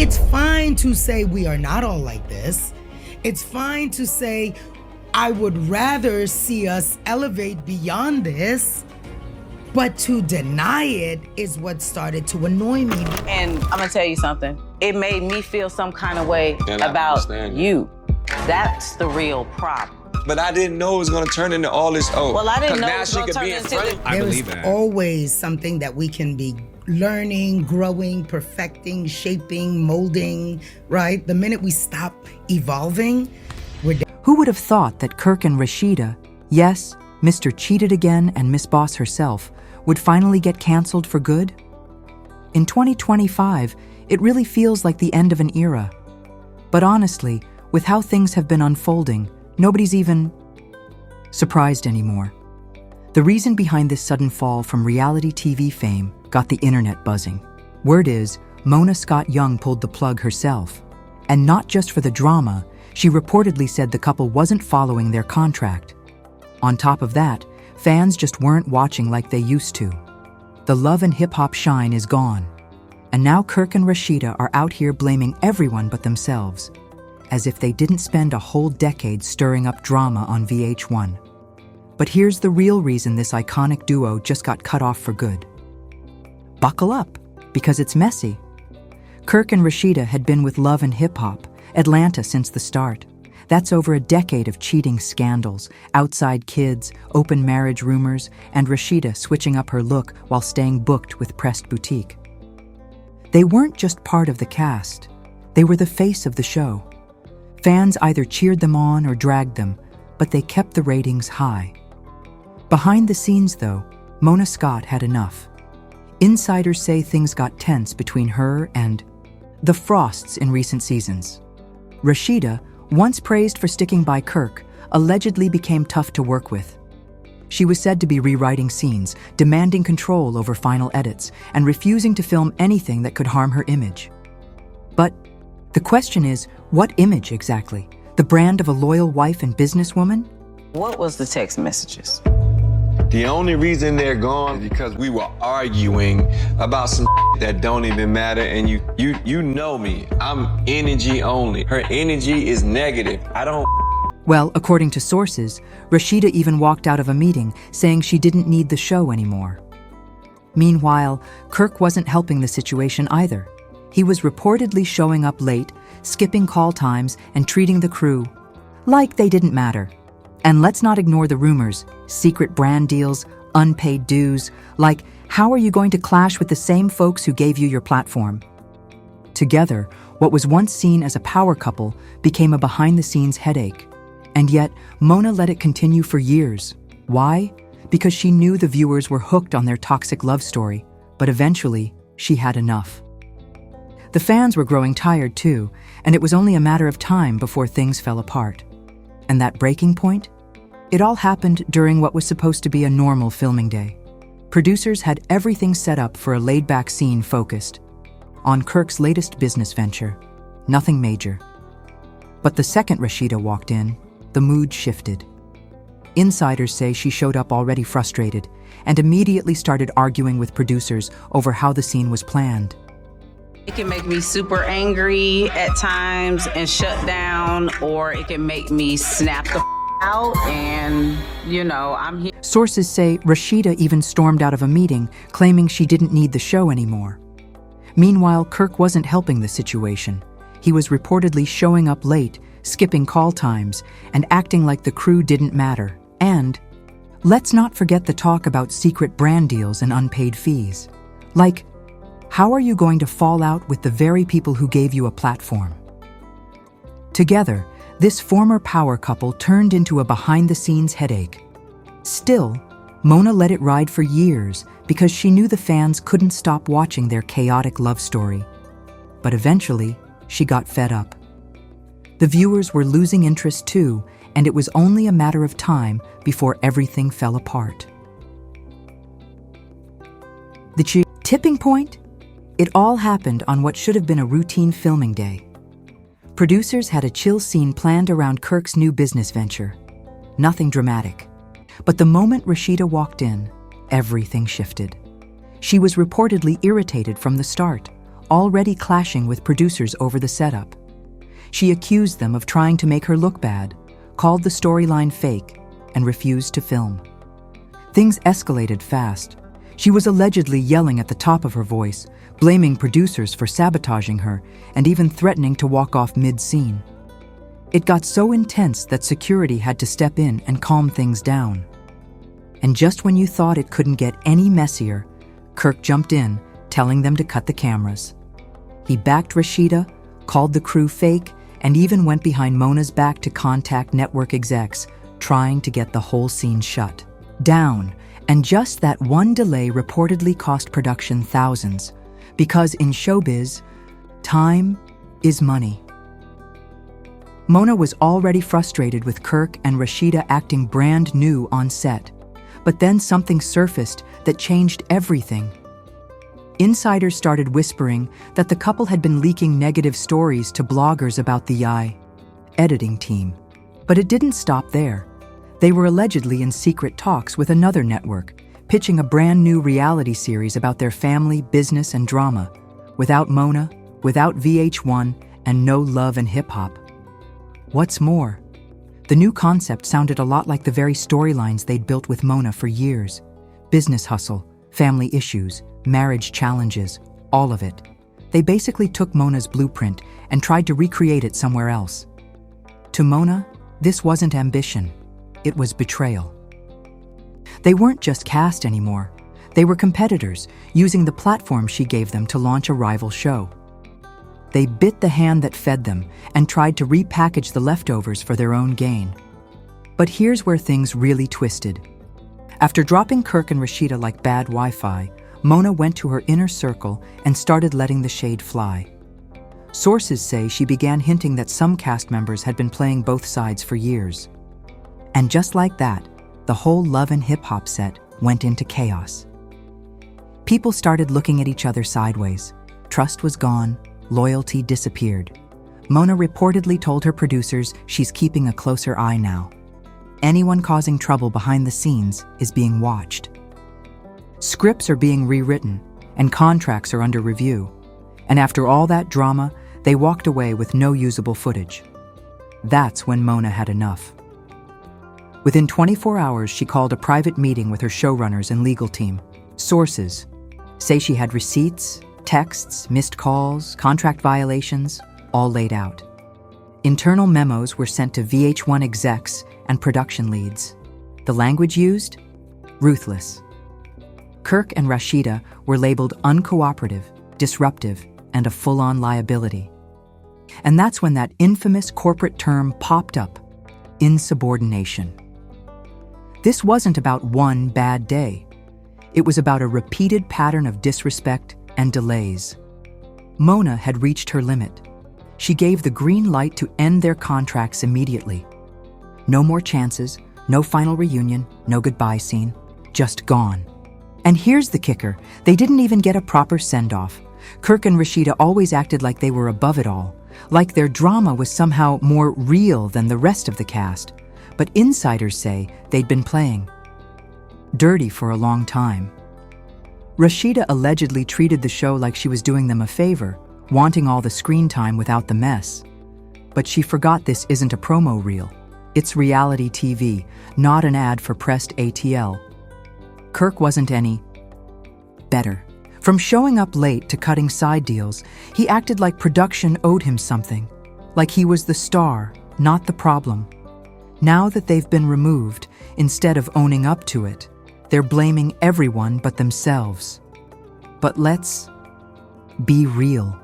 It's fine to say we are not all like this. It's fine to say, I would rather see us elevate beyond this. But to deny it is what started to annoy me. And I'm gonna tell you something. It made me feel some kind of way about you. That's the real problem. But I didn't know it was gonna turn into all this. Oh, well, I didn't know now it was she gonna could turn be in into front. There is always something that we can be learning, growing, perfecting, shaping, molding, right? The minute we stop evolving, we're dead. Who would have thought that Kirk and Rasheeda, yes, Mr. Cheated Again and Miss Boss herself, would finally get canceled for good? In 2025, it really feels like the end of an era. But honestly, with how things have been unfolding, nobody's even surprised anymore. The reason behind this sudden fall from reality TV fame got the internet buzzing. Word is, Mona Scott-Young pulled the plug herself. And not just for the drama, she reportedly said the couple wasn't following their contract. On top of that, fans just weren't watching like they used to. The love and hip-hop shine is gone. And now Kirk and Rasheeda are out here blaming everyone but themselves, as if they didn't spend a whole decade stirring up drama on VH1. But here's the real reason this iconic duo just got cut off for good. Buckle up, because it's messy. Kirk and Rasheeda had been with Love and Hip Hop, Atlanta since the start. That's over a decade of cheating scandals, outside kids, open marriage rumors, and Rasheeda switching up her look while staying booked with Pressed Boutique. They weren't just part of the cast, they were the face of the show. Fans either cheered them on or dragged them, but they kept the ratings high. Behind the scenes, though, Mona Scott had enough. Insiders say things got tense between her and the Frosts in recent seasons. Rasheeda, once praised for sticking by Kirk, allegedly became tough to work with. She was said to be rewriting scenes, demanding control over final edits, and refusing to film anything that could harm her image. But the question is, what image exactly? The brand of a loyal wife and businesswoman? What was the text messages? The only reason they're gone is because we were arguing about some that don't even matter, and you know me. I'm energy only. Her energy is negative. I don't. Well, according to sources, Rasheeda even walked out of a meeting saying she didn't need the show anymore. Meanwhile, Kirk wasn't helping the situation either. He was reportedly showing up late, skipping call times, and treating the crew like they didn't matter. And let's not ignore the rumors, secret brand deals, unpaid dues. Like, how are you going to clash with the same folks who gave you your platform? Together, what was once seen as a power couple became a behind-the-scenes headache. And yet, Mona let it continue for years. Why? Because she knew the viewers were hooked on their toxic love story, but eventually, she had enough. The fans were growing tired too, and it was only a matter of time before things fell apart. And that breaking point? It all happened during what was supposed to be a normal filming day. Producers had everything set up for a laid-back scene focused on Kirk's latest business venture. Nothing major. But the second Rasheeda walked in, the mood shifted. Insiders say she showed up already frustrated and immediately started arguing with producers over how the scene was planned. It can make me super angry at times and shut down, or it can make me snap the out and, I'm here. Sources say Rasheeda even stormed out of a meeting, claiming she didn't need the show anymore. Meanwhile, Kirk wasn't helping the situation. He was reportedly showing up late, skipping call times, and acting like the crew didn't matter. And let's not forget the talk about secret brand deals and unpaid fees. Like, how are you going to fall out with the very people who gave you a platform? Together, this former power couple turned into a behind-the-scenes headache. Still, Mona let it ride for years because she knew the fans couldn't stop watching their chaotic love story. But eventually, she got fed up. The viewers were losing interest too, and it was only a matter of time before everything fell apart. The tipping point? It all happened on what should have been a routine filming day. Producers had a chill scene planned around Kirk's new business venture. Nothing dramatic. But the moment Rasheeda walked in, everything shifted. She was reportedly irritated from the start, already clashing with producers over the setup. She accused them of trying to make her look bad, called the storyline fake, and refused to film. Things escalated fast. She was allegedly yelling at the top of her voice, blaming producers for sabotaging her, and even threatening to walk off mid-scene. It got so intense that security had to step in and calm things down. And just when you thought it couldn't get any messier, Kirk jumped in, telling them to cut the cameras. He backed Rasheeda, called the crew fake, and even went behind Mona's back to contact network execs, trying to get the whole scene shut down. And just that one delay reportedly cost production thousands, because in showbiz, time is money. Mona was already frustrated with Kirk and Rasheeda acting brand new on set, but then something surfaced that changed everything. Insiders started whispering that the couple had been leaking negative stories to bloggers about the editing team. But it didn't stop there. They were allegedly in secret talks with another network, pitching a brand new reality series about their family, business, and drama, without Mona, without VH1, and no love and hip-hop. What's more, the new concept sounded a lot like the very storylines they'd built with Mona for years. Business hustle, family issues, marriage challenges, all of it. They basically took Mona's blueprint and tried to recreate it somewhere else. To Mona, this wasn't ambition, it was betrayal. They weren't just cast anymore. They were competitors, using the platform she gave them to launch a rival show. They bit the hand that fed them and tried to repackage the leftovers for their own gain. But here's where things really twisted. After dropping Kirk and Rasheeda like bad Wi-Fi, Mona went to her inner circle and started letting the shade fly. Sources say she began hinting that some cast members had been playing both sides for years. And just like that, the whole love and hip-hop set went into chaos. People started looking at each other sideways. Trust was gone, loyalty disappeared. Mona reportedly told her producers she's keeping a closer eye now. Anyone causing trouble behind the scenes is being watched. Scripts are being rewritten, and contracts are under review. And after all that drama, they walked away with no usable footage. That's when Mona had enough. Within 24 hours, she called a private meeting with her showrunners and legal team. Sources say she had receipts, texts, missed calls, contract violations, all laid out. Internal memos were sent to VH1 execs and production leads. The language used? Ruthless. Kirk and Rasheeda were labeled uncooperative, disruptive, and a full-on liability. And that's when that infamous corporate term popped up, insubordination. This wasn't about one bad day. It was about a repeated pattern of disrespect and delays. Mona had reached her limit. She gave the green light to end their contracts immediately. No more chances, no final reunion, no goodbye scene, just gone. And here's the kicker, they didn't even get a proper send-off. Kirk and Rasheeda always acted like they were above it all, like their drama was somehow more real than the rest of the cast. But insiders say they'd been playing dirty for a long time. Rasheeda allegedly treated the show like she was doing them a favor, wanting all the screen time without the mess. But she forgot this isn't a promo reel. It's reality TV, not an ad for pressed ATL. Kirk wasn't any better. From showing up late to cutting side deals, he acted like production owed him something, like he was the star, not the problem. Now that they've been removed, instead of owning up to it, they're blaming everyone but themselves. But let's be real.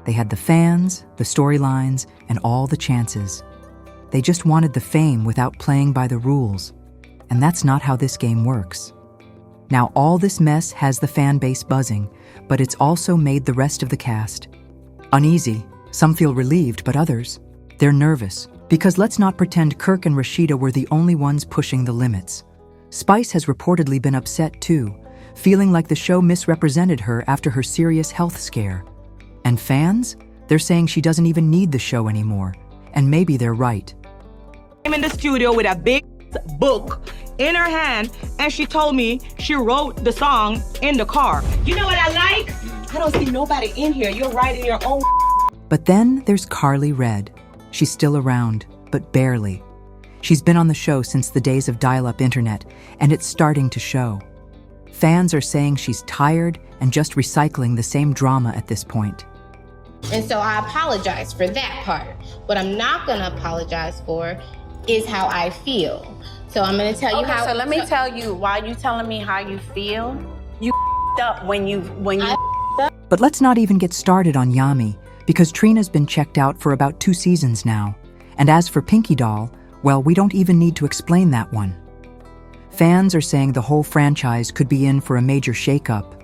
They had the fans, the storylines, and all the chances. They just wanted the fame without playing by the rules. And that's not how this game works. Now all this mess has the fan base buzzing, but it's also made the rest of the cast uneasy. Some feel relieved, but others, they're nervous. Because let's not pretend Kirk and Rasheeda were the only ones pushing the limits. Spice has reportedly been upset too, feeling like the show misrepresented her after her serious health scare. And fans? They're saying she doesn't even need the show anymore. And maybe they're right. I'm in the studio with a big book in her hand, and she told me she wrote the song in the car. You know what I like? I don't see nobody in here. You're writing your own. But then there's Carly Red. She's still around, but barely. She's been on the show since the days of dial-up internet, and it's starting to show. Fans are saying she's tired and just recycling the same drama at this point. And so I apologize for that part. What I'm not gonna apologize for is how I feel. So I'm gonna tell you how. So let me tell you, while you telling me how you feel, you up when you. But let's not even get started on Yami, because Trina's been checked out for about 2 seasons now. And as for Pinky Doll, well, we don't even need to explain that one. Fans are saying the whole franchise could be in for a major shakeup.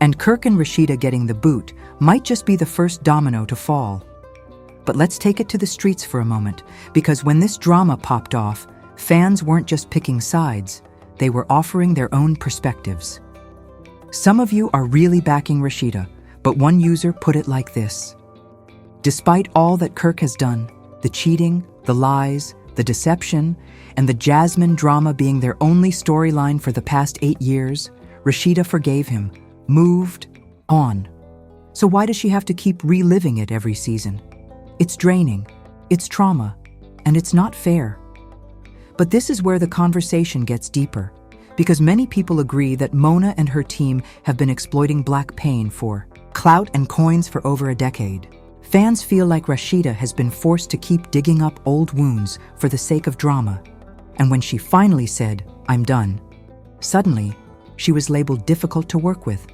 And Kirk and Rasheeda getting the boot might just be the first domino to fall. But let's take it to the streets for a moment, because when this drama popped off, fans weren't just picking sides, they were offering their own perspectives. Some of you are really backing Rasheeda, but one user put it like this. Despite all that Kirk has done, the cheating, the lies, the deception, and the Jasmine drama being their only storyline for the past 8 years, Rasheeda forgave him, moved on. So why does she have to keep reliving it every season? It's draining, it's trauma, and it's not fair. But this is where the conversation gets deeper, because many people agree that Mona and her team have been exploiting black pain for clout and coins for over a decade. Fans feel like Rasheeda has been forced to keep digging up old wounds for the sake of drama. And when she finally said, "I'm done," suddenly, she was labeled difficult to work with.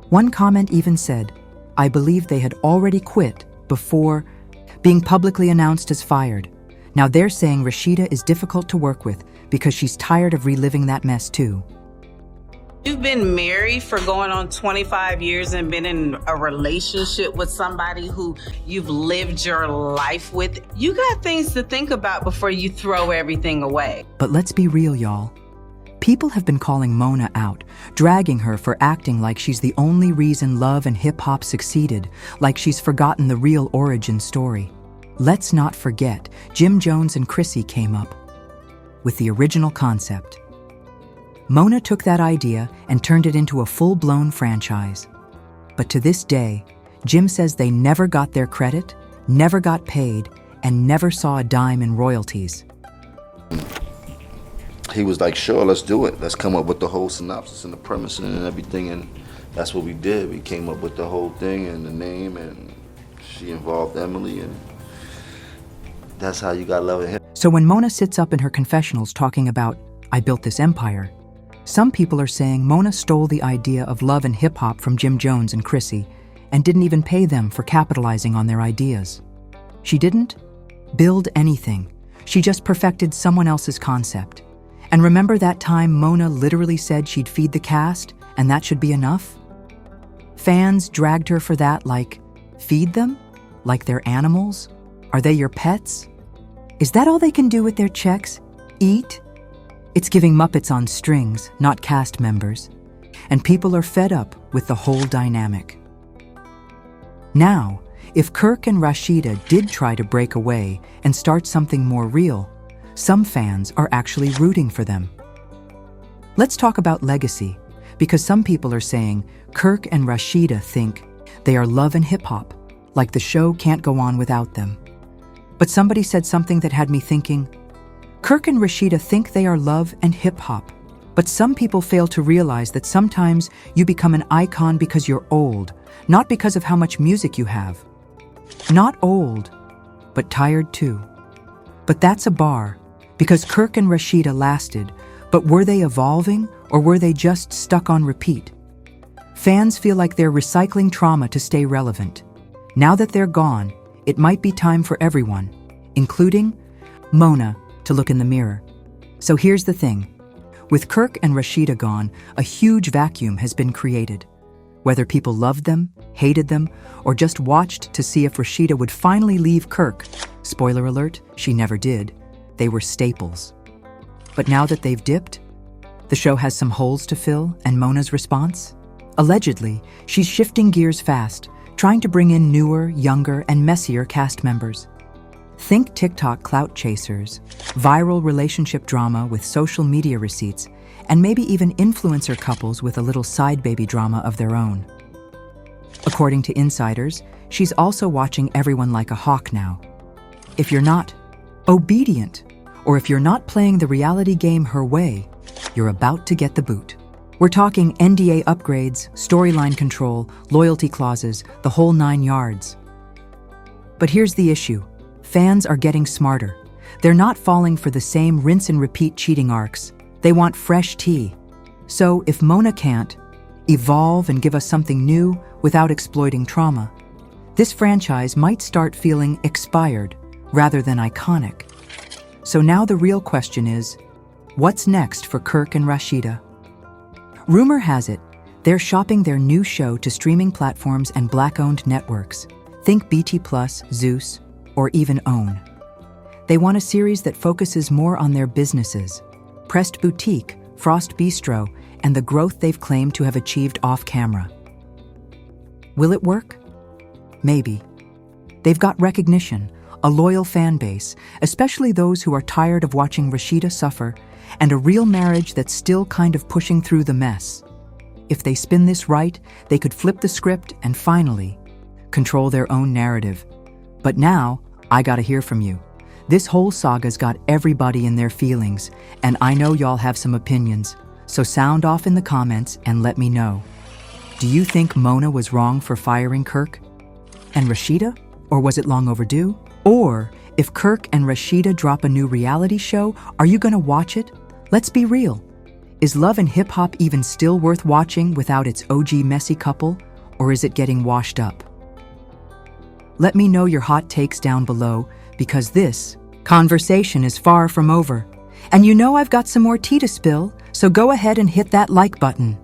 One comment even said, "I believe they had already quit before being publicly announced as fired." Now they're saying Rasheeda is difficult to work with because she's tired of reliving that mess too. You've been married for going on 25 years and been in a relationship with somebody who you've lived your life with. You got things to think about before you throw everything away. But let's be real, y'all. People have been calling Mona out, dragging her for acting like she's the only reason love and hip-hop succeeded, like she's forgotten the real origin story. Let's not forget, Jim Jones and Chrissy came up with the original concept. Mona took that idea and turned it into a full-blown franchise. But to this day, Jim says they never got their credit, never got paid, and never saw a dime in royalties. He was like, sure, let's do it. Let's come up with the whole synopsis and the premise and everything, and that's what we did. We came up with the whole thing and the name, and she involved Emily, and that's how you got Love and Hip. So when Mona sits up in her confessionals talking about, "I built this empire," some people are saying Mona stole the idea of love and hip-hop from Jim Jones and Chrissy and didn't even pay them for capitalizing on their ideas. She didn't build anything. She just perfected someone else's concept. And remember that time Mona literally said she'd feed the cast and that should be enough? Fans dragged her for that, like, feed them? Like they're animals? Are they your pets? Is that all they can do with their checks? Eat? It's giving Muppets on strings, not cast members. And people are fed up with the whole dynamic. Now, if Kirk and Rasheeda did try to break away and start something more real, some fans are actually rooting for them. Let's talk about legacy, because some people are saying Kirk and Rasheeda think they are love and hip-hop, like the show can't go on without them. But somebody said something that had me thinking, Kirk and Rasheeda think they are love and hip-hop, but some people fail to realize that sometimes you become an icon because you're old, not because of how much music you have. Not old, but tired too. But that's a bar, because Kirk and Rasheeda lasted, but were they evolving or were they just stuck on repeat? Fans feel like they're recycling trauma to stay relevant. Now that they're gone, it might be time for everyone, including Mona, to look in the mirror. So here's the thing. With Kirk and Rasheeda gone, a huge vacuum has been created. Whether people loved them, hated them, or just watched to see if Rasheeda would finally leave Kirk, spoiler alert, she never did, they were staples. But now that they've dipped, the show has some holes to fill, and Mona's response? Allegedly, she's shifting gears fast, trying to bring in newer, younger, and messier cast members. Think TikTok clout chasers, viral relationship drama with social media receipts, and maybe even influencer couples with a little side baby drama of their own. According to insiders, she's also watching everyone like a hawk now. If you're not obedient, or if you're not playing the reality game her way, you're about to get the boot. We're talking NDA upgrades, storyline control, loyalty clauses, the whole 9 yards. But here's the issue. Fans are getting smarter. They're not falling for the same rinse and repeat cheating arcs. They want fresh tea. So if Mona can't evolve and give us something new without exploiting trauma, this franchise might start feeling expired rather than iconic. So now the real question is, what's next for Kirk and Rasheeda? Rumor has it, they're shopping their new show to streaming platforms and Black-owned networks. Think BT+, Zeus, or even OWN. They want a series that focuses more on their businesses, Pressed Boutique, Frost Bistro, and the growth they've claimed to have achieved off-camera. Will it work? Maybe. They've got recognition, a loyal fan base, especially those who are tired of watching Rasheeda suffer, and a real marriage that's still kind of pushing through the mess. If they spin this right, they could flip the script and finally control their own narrative. But now, I gotta hear from you. This whole saga's got everybody in their feelings, and I know y'all have some opinions, so sound off in the comments and let me know. Do you think Mona was wrong for firing Kirk and Rasheeda? Or was it long overdue? Or, if Kirk and Rasheeda drop a new reality show, are you gonna watch it? Let's be real. Is Love and Hip Hop even still worth watching without its OG messy couple, or is it getting washed up? Let me know your hot takes down below, because this conversation is far from over. And you know I've got some more tea to spill, so go ahead and hit that like button.